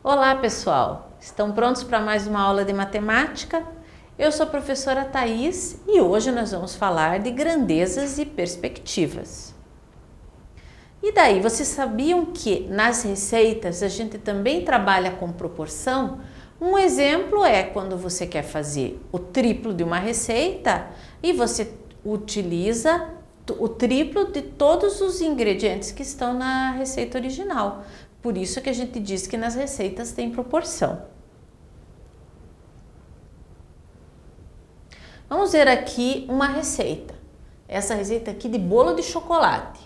Olá, pessoal! Estão prontos para mais uma aula de matemática? Eu sou a professora Thaís e hoje nós vamos falar de grandezas e perspectivas. E daí, vocês sabiam que nas receitas a gente também trabalha com proporção? Um exemplo é quando você quer fazer o triplo de uma receita e você utiliza o triplo de todos os ingredientes que estão na receita original. Por isso que a gente diz que nas receitas tem proporção. Vamos ver aqui uma receita. Essa receita aqui de bolo de chocolate.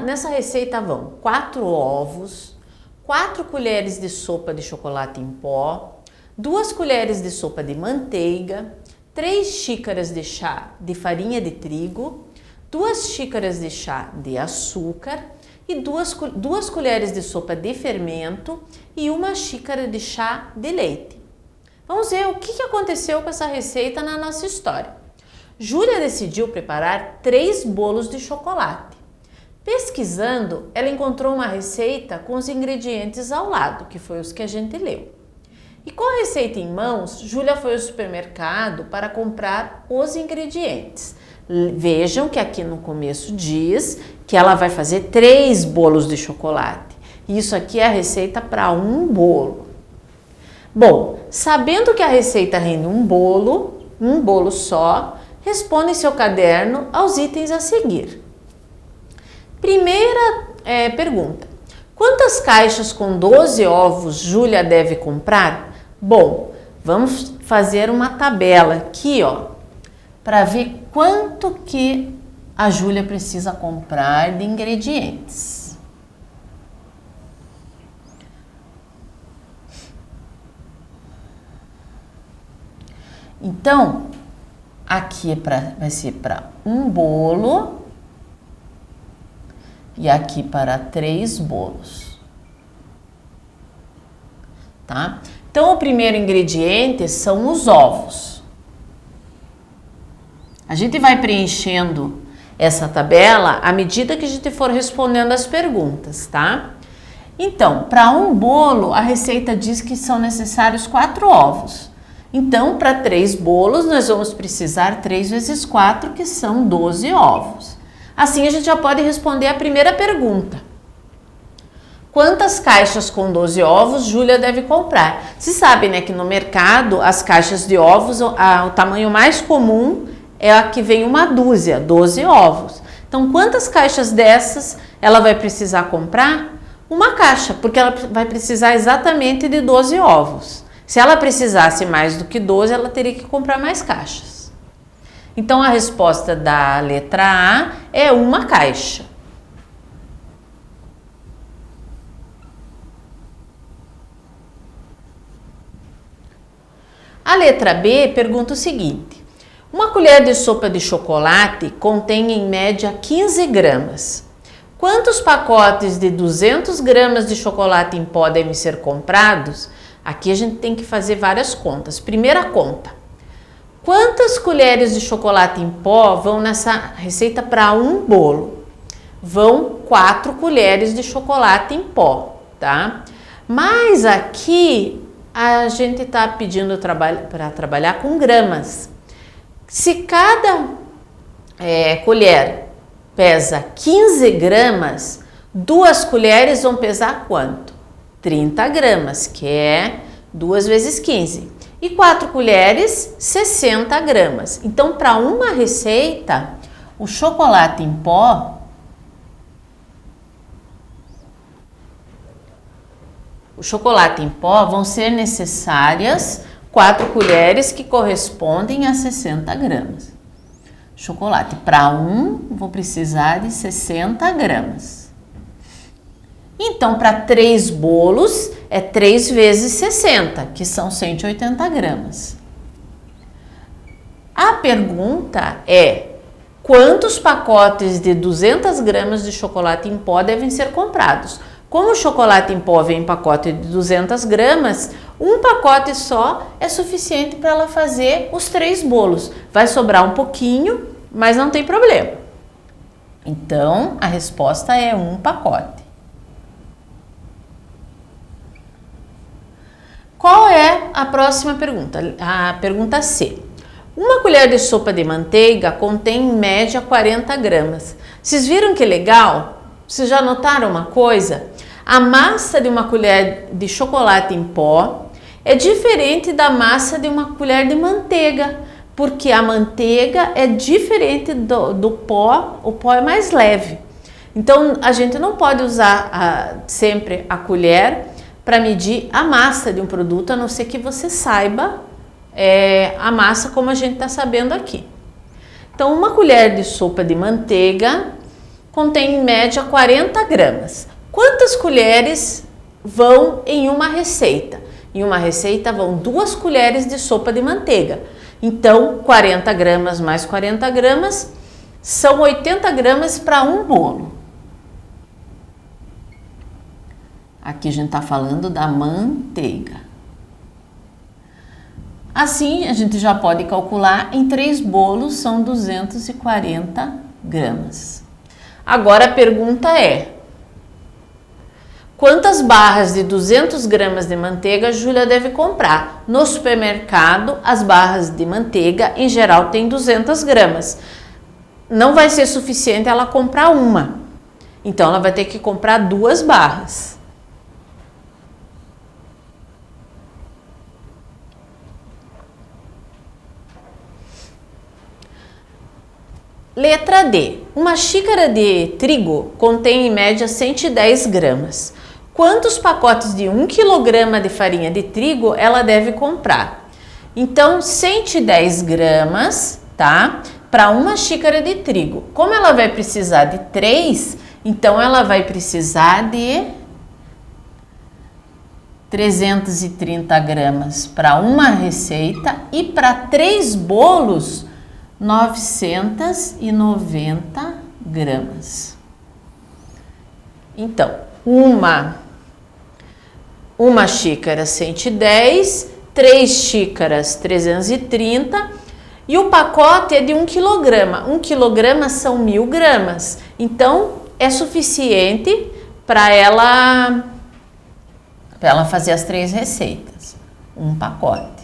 Nessa receita vão 4 ovos, 4 colheres de sopa de chocolate em pó, 2 colheres de sopa de manteiga, 3 xícaras de chá de farinha de trigo, 2 xícaras de chá de açúcar e 2 colheres de sopa de fermento e 1 xícara de chá de leite. Vamos ver o que aconteceu com essa receita na nossa história. Júlia decidiu preparar 3 bolos de chocolate. Pesquisando, ela encontrou uma receita com os ingredientes ao lado, que foi os que a gente leu. E com a receita em mãos, Júlia foi ao supermercado para comprar os ingredientes. Vejam que aqui no começo diz que ela vai fazer 3 bolos de chocolate. Isso aqui é a receita para um bolo. Bom, sabendo que a receita rende um bolo só, responda em seu caderno aos itens a seguir. Primeira pergunta: quantas caixas com 12 ovos Júlia deve comprar? Bom, vamos fazer uma tabela aqui, para ver quanto que a Júlia precisa comprar de ingredientes. Então, aqui vai ser para um bolo e aqui para 3 bolos, tá? Então, o primeiro ingrediente são os ovos. A gente vai preenchendo essa tabela à medida que a gente for respondendo as perguntas, tá? Então, para um bolo, a receita diz que são necessários 4 ovos. Então, para 3 bolos, nós vamos precisar 3 vezes 4, que são 12 ovos. Assim, a gente já pode responder a primeira pergunta. Quantas caixas com 12 ovos Júlia deve comprar? Se sabe, né, que no mercado, as caixas de ovos, o tamanho mais comum é a que vem uma dúzia, 12 ovos. Então, quantas caixas dessas ela vai precisar comprar? Uma caixa, porque ela vai precisar exatamente de 12 ovos. Se ela precisasse mais do que 12, ela teria que comprar mais caixas. Então, a resposta da letra A é uma caixa. A letra B pergunta o seguinte: uma colher de sopa de chocolate contém em média 15 gramas. Quantos pacotes de 200 gramas de chocolate em pó devem ser comprados? Aqui a gente tem que fazer várias contas. Primeira conta: quantas colheres de chocolate em pó vão nessa receita para um bolo? Vão 4 colheres de chocolate em pó, tá? Mas aqui a gente está pedindo para trabalhar com gramas. Se cada colher pesa 15 gramas, 2 colheres vão pesar quanto? 30 gramas, que é 2 vezes 15. E 4 colheres, 60 gramas. Então, para uma receita, o chocolate em pó, vão ser necessárias 4 colheres que correspondem a 60 gramas. Chocolate para vou precisar de 60 gramas. Então, para 3 bolos, é 3 vezes 60, que são 180 gramas. A pergunta é: quantos pacotes de 200 gramas de chocolate em pó devem ser comprados? Como o chocolate em pó vem em pacote de 200 gramas, um pacote só é suficiente para ela fazer os 3 bolos. Vai sobrar um pouquinho, mas não tem problema. Então, a resposta é um pacote. Qual é a próxima pergunta? A pergunta C. Uma colher de sopa de manteiga contém em média 40 gramas. Vocês viram que legal? Vocês já notaram uma coisa? A massa de uma colher de chocolate em pó é diferente da massa de uma colher de manteiga, porque a manteiga é diferente do pó, o pó é mais leve. Então, a gente não pode usar sempre a colher para medir a massa de um produto, a não ser que você saiba a massa como a gente está sabendo aqui. Então, uma colher de sopa de manteiga contém em média 40 gramas. Quantas colheres vão em uma receita? Em uma receita vão 2 colheres de sopa de manteiga. Então, 40 gramas mais 40 gramas são 80 gramas para um bolo. Aqui a gente está falando da manteiga. Assim, a gente já pode calcular, em 3 bolos são 240 gramas. Agora a pergunta é: quantas barras de 200 gramas de manteiga a Júlia deve comprar? No supermercado, as barras de manteiga, em geral, têm 200 gramas. Não vai ser suficiente ela comprar uma. Então, ela vai ter que comprar 2 barras. Letra D. Uma xícara de trigo contém em média 110 gramas. Quantos pacotes de 1 kg de farinha de trigo ela deve comprar? Então, 110 gramas, tá? Para uma xícara de trigo. Como ela vai precisar de 3, então ela vai precisar de 330 gramas para uma receita e para 3 bolos, 990 gramas. Então, uma xícara 110, 3 xícaras 330 e o pacote é de 1 kg. 1 kg são 1000 gramas. Então, é suficiente para ela fazer as 3 receitas. Um pacote.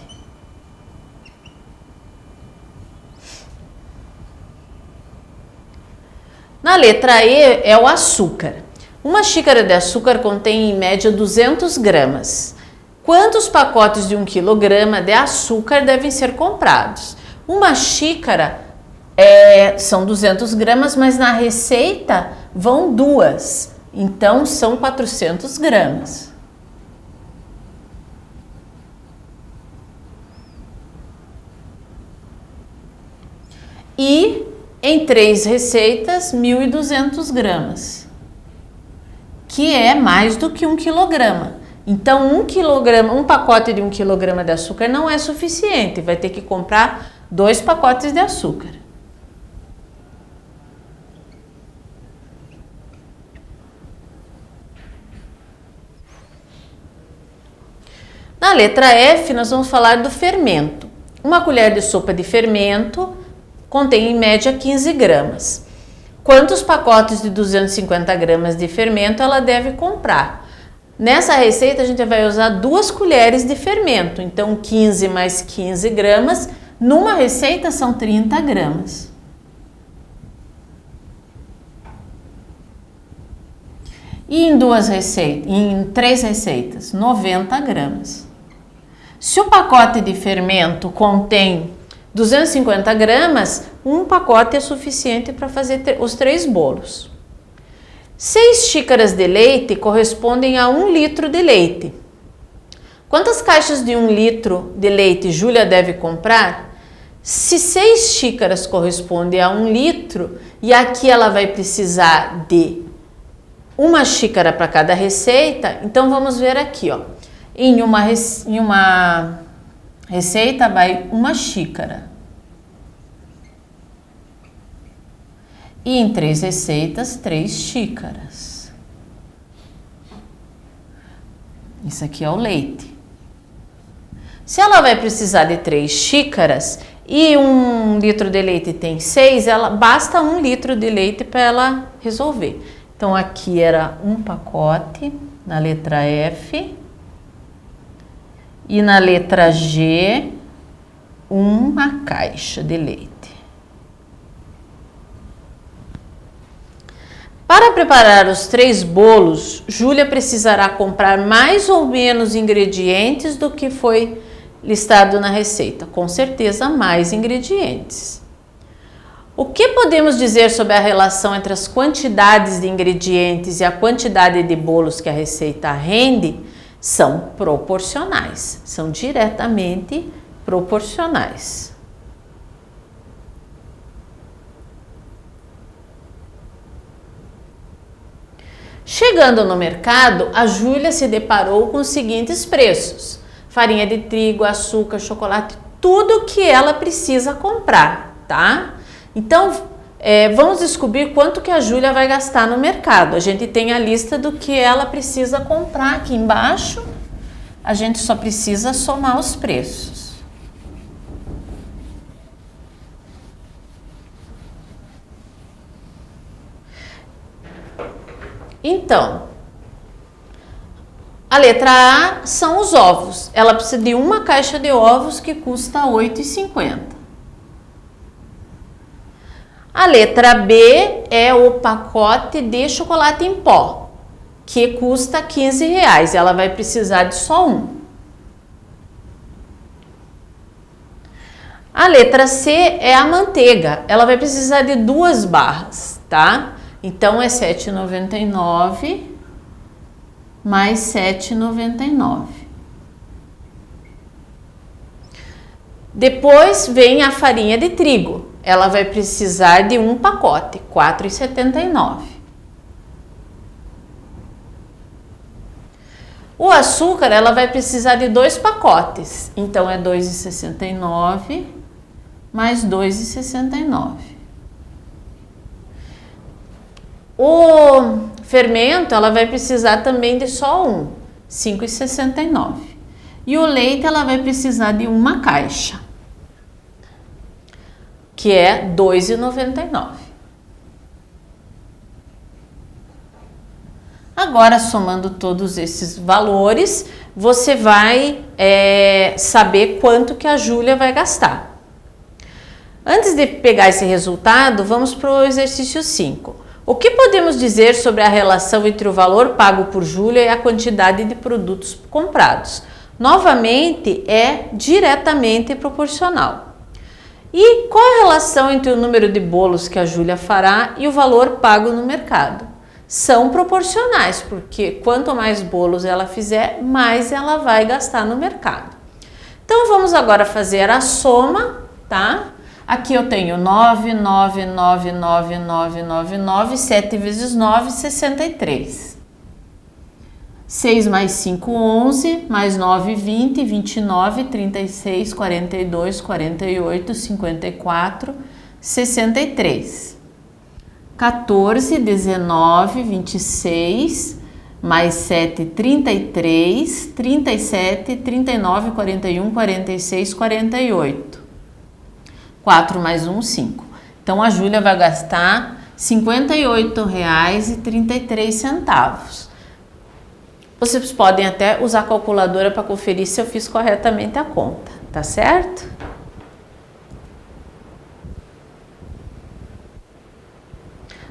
Na letra E é o açúcar. Uma xícara de açúcar contém em média 200 gramas. Quantos pacotes de 1 kg de açúcar devem ser comprados? Uma xícara são 200 gramas, mas na receita vão 2. Então, são 400 gramas. E em 3 receitas, 1.200 gramas, que é mais do que 1 kg. Então, um pacote de 1 kg de açúcar não é suficiente, vai ter que comprar 2 pacotes de açúcar. Na letra F, nós vamos falar do fermento. Uma colher de sopa de fermento contém em média 15 gramas. Quantos pacotes de 250 gramas de fermento ela deve comprar? Nessa receita a gente vai usar 2 colheres de fermento, então 15 mais 15 gramas, numa receita são 30 gramas. E em 3 receitas, 90 gramas. Se o pacote de fermento contém 250 gramas, um pacote é suficiente para fazer os 3 bolos. 6 xícaras de leite correspondem a 1 litro de leite. Quantas caixas de 1 litro de leite Júlia deve comprar? Se 6 xícaras correspondem a 1 litro, e aqui ela vai precisar de 1 xícara para cada receita, então vamos ver aqui, ó. Em uma receita vai 1 xícara. E em 3 receitas, 3 xícaras. Isso aqui é o leite. Se ela vai precisar de 3 xícaras e 1 litro de leite tem 6, basta 1 litro de leite para ela resolver. Então, aqui era um pacote na letra F. E na letra G, uma caixa de leite. Para preparar os 3 bolos, Júlia precisará comprar mais ou menos ingredientes do que foi listado na receita. Com certeza, mais ingredientes. O que podemos dizer sobre a relação entre as quantidades de ingredientes e a quantidade de bolos que a receita rende? São proporcionais, são diretamente proporcionais. Chegando no mercado, a Júlia se deparou com os seguintes preços: farinha de trigo, açúcar, chocolate, tudo que ela precisa comprar, tá? Então, vamos descobrir quanto que a Júlia vai gastar no mercado. A gente tem a lista do que ela precisa comprar aqui embaixo. A gente só precisa somar os preços. Então, a letra A são os ovos. Ela precisa de uma caixa de ovos que custa R$ 8,50. A letra B é o pacote de chocolate em pó, que custa R$ 15. Ela vai precisar de só um. A letra C é a manteiga. Ela vai precisar de 2 barras, tá? Então, é R$ 7,99 mais R$ 7,99. Depois vem a farinha de trigo. Ela vai precisar de um pacote, R$ 4,79. O açúcar, ela vai precisar de 2 pacotes. Então, é R$ 2,69 mais R$ 2,69. O fermento, ela vai precisar também de só um, R$ 5,69. E o leite, ela vai precisar de uma caixa, que é R$ 2,99. Agora, somando todos esses valores, você vai saber quanto que a Júlia vai gastar. Antes de pegar esse resultado, vamos para o exercício 5. O que podemos dizer sobre a relação entre o valor pago por Júlia e a quantidade de produtos comprados? Novamente, é diretamente proporcional. E qual a relação entre o número de bolos que a Júlia fará e o valor pago no mercado? São proporcionais, porque quanto mais bolos ela fizer, mais ela vai gastar no mercado. Então, vamos agora fazer a soma, tá? Aqui eu tenho 9, 9, 9, 9, 9, 9, 9, 7 vezes 9, 63. 6 mais 5, 11, mais 9, 20, 29, 36, 42, 48, 54, 63. 14, 19, 26, mais 7, 33, 37, 39, 41, 46, 48. 4 mais 1, 5. Então, a Júlia vai gastar R$ 58,33. Vocês podem até usar a calculadora para conferir se eu fiz corretamente a conta, tá certo?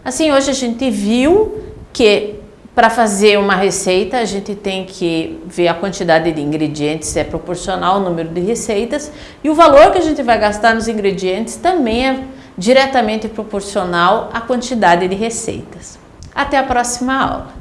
Assim, hoje a gente viu que para fazer uma receita a gente tem que ver a quantidade de ingredientes, se é proporcional ao número de receitas, e o valor que a gente vai gastar nos ingredientes também é diretamente proporcional à quantidade de receitas. Até a próxima aula!